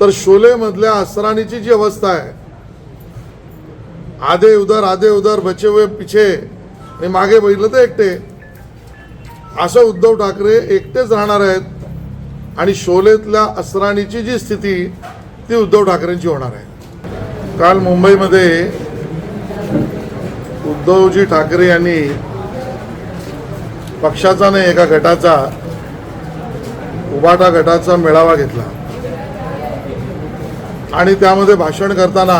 तर शोले मधल्या असरानीची जी अवस्था आहे, आधे उधर बचे हुए पिछे, आणि मागे बघितलं तर एकटे, असं उद्धव ठाकरे एकटेच राहणार आहेत आणि शोलेतल्या असरानीची जी स्थिती ती उद्धव ठाकरेंची होणार आहे. काल मुंबईमध्ये उद्धवजी ठाकरे यांनी पक्षाचा नाही एका गटाचा, उभाटा गटाचा मेळावा घेतला आणि त्यामध्ये भाषण करताना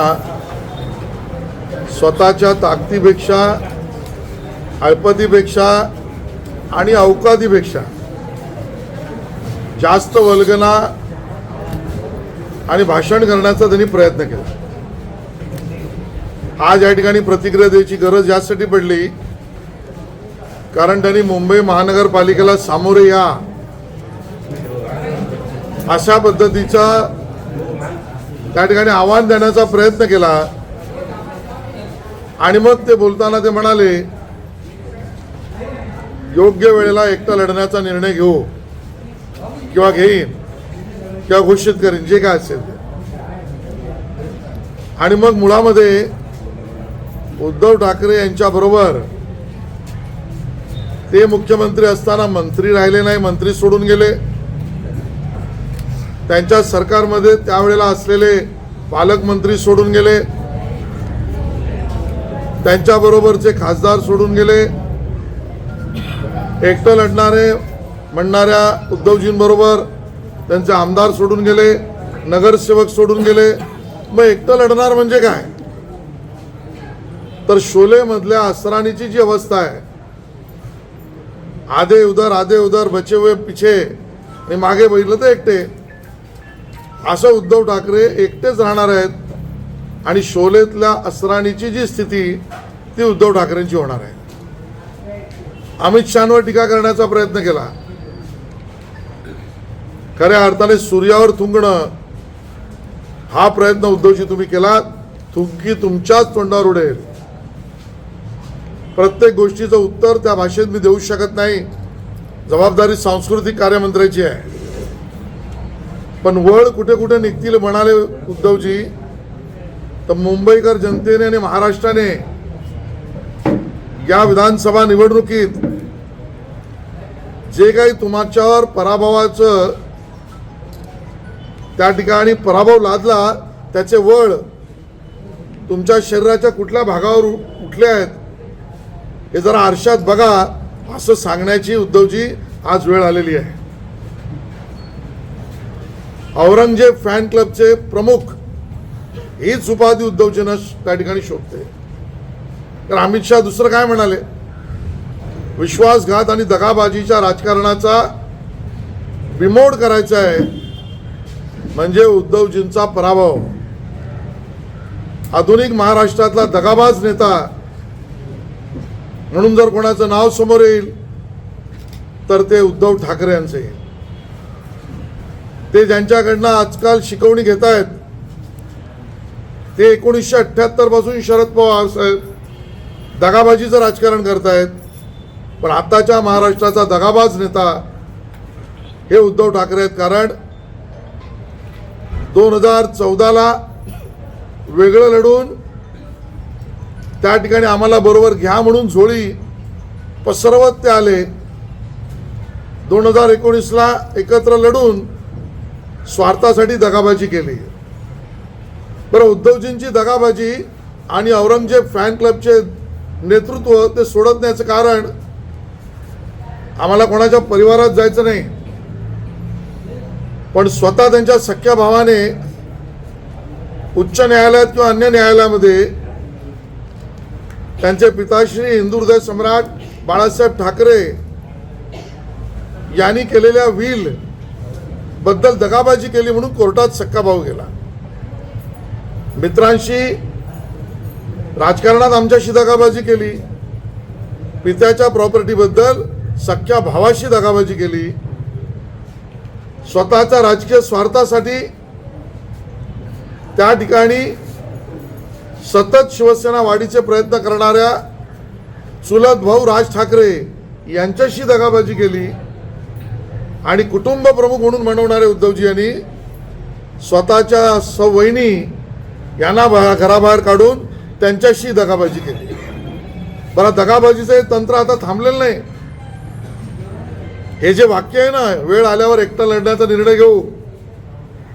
स्वतःच्या ताकदीपेक्षा, अल्पतीपेक्षा आणि अवकादीपेक्षा जास्त वल्गना आणि भाषण करण्याचा त्यांनी प्रयत्न केला. आज या ठिकाणी प्रतिक्रिया द्यायची गरज यासाठी पडली कारण त्यांनी मुंबई महानगरपालिकेला सामोरे या अशा पद्धतीचा त्या ठिकाणी आव्हान देण्याचा प्रयत्न केला आणि मग ते बोलताना ते म्हणाले, योग्य वेळेला एकटा लढण्याचा निर्णय घेऊ किंवा घेईन किंवा घोषित करीन, जे काय असेल. आणि मग मुळामध्ये उद्धव ठाकरे यांच्याबरोबर ते मुख्यमंत्री असताना मंत्री राहिले नाही, मंत्री सोडून गेले. त्यांच्या सरकारमध्ये त्यावेळेला असलेले पालकमंत्री सोडून गेले, त्यांच्याबरोबरचे खासदार सोडून गेले. एकटं लढणारे म्हणणाऱ्या उद्धवजींबरोबर त्यांचे आमदार सोडून गेले, नगरसेवक सोडून गेले. मग एकटं लढणार म्हणजे काय? तर शोले मधल्या असरानीची जी अवस्था आहे, आधे उधर बचे हुए पिछे, आणि मागे बघितलं तर एकटे, असं उद्धव ठाकरे एकटेच राहणार आहेत आणि शोलेतल्या असरानीची जी स्थिती ती उद्धव ठाकरेंची होणार आहे. अमित शहांवर टीका करण्याचा प्रयत्न केला. खऱ्या अर्थाने सूर्यावर थुंकणं हा प्रयत्न उद्धवजी तुम्ही केला, थुंकी तुमच्याच तोंडावर उडेल. प्रत्येक गोष्टीचं उत्तर त्या भाषेत मी देऊ शकत नाही, जबाबदारी सांस्कृतिक कार्यमंत्र्याची आहे. पण वळ कुठे कुठे निघतील म्हणाले उद्धवजी, तर मुंबईकर जनतेने आणि महाराष्ट्राने या विधानसभा निवडणुकीत जे काही तुमच्यावर पराभवाचं त्या ठिकाणी पराभव लादला, त्याचे वळ तुमच्या शरीराच्या कुठल्या भागावर उठले आहेत हे जरा आरशात बघा, असं सांगण्याची उद्धवजी आज वेळ आलेली आहे. औरंगजेब फॅन क्लबचे प्रमुख हीच उपाधी उद्धवजींना त्या ठिकाणी शोधते. तर अमित शहा दुसरं काय म्हणाले? विश्वासघात आणि दगाबाजीच्या राजकारणाचा बिमोड करायचा आहे म्हणजे उद्धवजींचा पराभव. आधुनिक महाराष्ट्रातला दगाबाज नेता म्हणून जर कोणाचं नाव समोर येईल तर ते उद्धव ठाकरे यांचे. ते ज्यांच्याकडनं आजकाल शिकवणी घेत आहेत ते 1978 पासून शरद पवार साहेब दगाबाजीचं राजकारण करतायत. पण आताच्या महाराष्ट्राचा दगाबाज नेता हे उद्धव ठाकरे आहेत. कारण 2014ला वेगळं लढून त्या ठिकाणी आम्हाला बरोबर घ्या म्हणून झोळी पसरवत ते आले. 2019ला एकत्र लढून स्वार्थासाठी दगाबाजी केली. बरं, उद्धवजींची दगाबाजी आणि औरंगजेब फॅन क्लबचे नेतृत्व ते सोडत नाहीचं कारण आम्हाला कोणाच्या परिवारात जायचं नाही, पण स्वतः त्यांच्या सख्या भावाने उच्च न्यायालयात किंवा अन्य न्यायालयामध्ये त्यांचे पिताश्री हिंदुहृदय सम्राट बाळासाहेब ठाकरे यांनी केलेल्या विल बद्दल दगाबाजी केली म्हणून कोर्टात सख्खा भाऊ गेला. मित्रांशी राजकारणात आमच्याशी दगाबाजी केली, पित्याच्या प्रॉपर्टीबद्दल सख्या भावाशी दगाबाजी केली, स्वतःच्या राजकीय स्वार्थासाठी त्या ठिकाणी सतत शिवसेना वाढीचे प्रयत्न करणाऱ्या चुलत भाऊ राज ठाकरे यांच्याशी दगाबाजी केली आणि कुटुंब प्रमुख म्हणून म्हणवणारे उद्धवजी यांनी स्वतःच्या वहिनी यांना घराबाहेर काढून त्यांच्याशी दगाबाजी केली. बरं, दगाबाजीचं हे तंत्र आता थांबलेलं नाही. हे जे वाक्य आहे ना, वेळ आल्यावर एकटा लढण्याचा निर्णय घेऊ,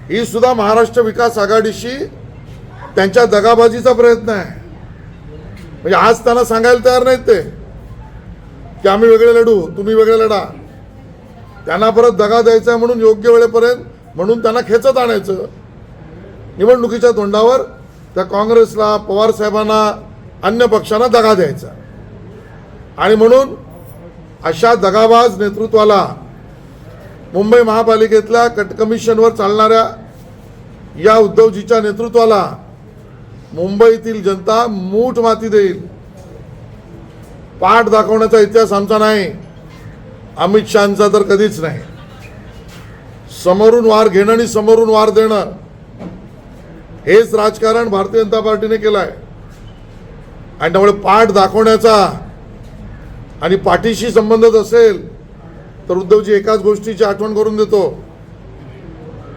ही सुद्धा महाराष्ट्र विकास आघाडीशी त्यांच्या दगाबाजीचा प्रयत्न आहे. म्हणजे आज त्यांना सांगायला तयार नाहीत ते की आम्ही वेगळे लढू, तुम्ही वेगळे लढा. त्यांना परत दगा द्यायचा म्हणून योग्य वेळेपर्यंत म्हणून त्यांना खेचत आणायचं. निवडणुकीच्या तोंडावर त्या काँग्रेसला, पवार साहेबांना, अन्य पक्षांना दगा द्यायचा. आणि म्हणून अशा दगाबाज नेतृत्वाला, मुंबई महापालिकेतल्या कमिशनवर चालणाऱ्या या उद्धवजीच्या नेतृत्वाला मुंबईतील जनता मूठ माती देईल. पाठ दाखवण्याचा इतिहास आमचा नाही, अमित शहांचा तर कधीच नाही. समोरून वार घेणं आणि समोरून वार देणं हेच राजकारण भारतीय जनता पार्टीने केलं आहे. आणि त्यामुळे पाठ दाखवण्याचा आणि पाठीशी संबंधित असेल तर उद्धवजी एकाच गोष्टीची आठवण करून देतो.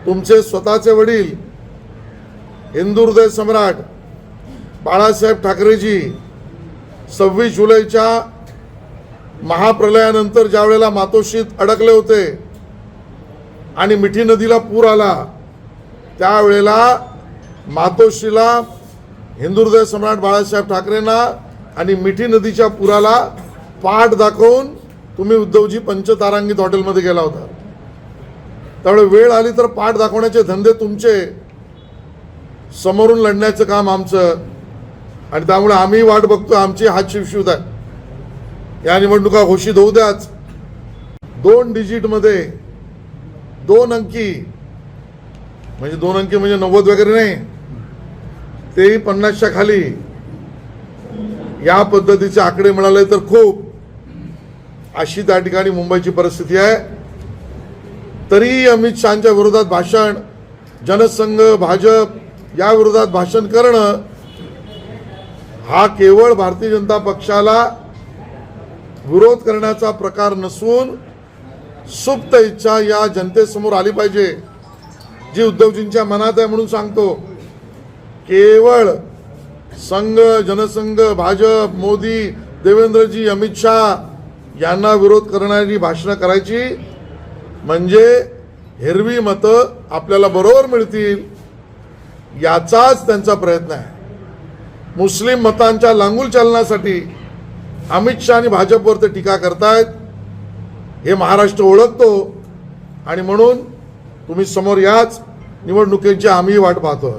तुमचे स्वतःचे वडील हिंदू हृदय सम्राट बाळासाहेब ठाकरेजी 26 जुलैच्या महाप्रलयानंतर ज्या वेळेला मातोश्रीत अडकले होते आणि मिठी नदीला पूर आला, त्यावेळेला मातोश्रीला हिंदू हृदय सम्राट बाळासाहेब ठाकरेंना आणि मिठी नदीच्या पुराला पाठ दाखवून तुम्ही उद्धवजी पंचतारांकित हॉटेलमध्ये गेला होता. त्यामुळे वेळ आली तर पाठ दाखवण्याचे धंदे तुमचे, समोरून लढण्याचं काम आमचं. आणि त्यामुळे आम्ही वाट बघतो, आमची हात शिवशिवत आहे. या निवडणुका घोषित होऊ द्याच. 2 डिजिटमध्ये 2 अंकी म्हणजे 2 अंकी म्हणजे 90 वगैरे नाही, तेही 50च्या खाली या पद्धतीचे आकडे मिळाले तर खूप, अशी त्या ठिकाणी मुंबईची परिस्थिती आहे. तरी अमित शहाच्या विरोधात भाषण, जनसंघ, भाजप या विरोधात भाषण करणं हा केवळ भारतीय जनता पक्षाला विरोध करण्याचा प्रकार नसून सुप्त इच्छा या जनतेसमोर आली पाहिजे, जी उद्धवजींच्या मनात आहे. म्हणून सांगतो, केवळ संघ, जनसंघ, भाजप, मोदी, देवेंद्रजी, अमित शहा यांना विरोध करणारी भाषणं करायची म्हणजे हिरवी मतं आपल्याला बरोबर मिळतील याचाच त्यांचा प्रयत्न आहे. मुस्लिम मतांच्या लांगुल चालण्यासाठी अमित शहा आणि भाजपवर ते टीका करतायत, हे महाराष्ट्र ओळखतो. आणि म्हणून तुम्ही समोर याच निवडणुकीची आम्ही वाट पाहतो.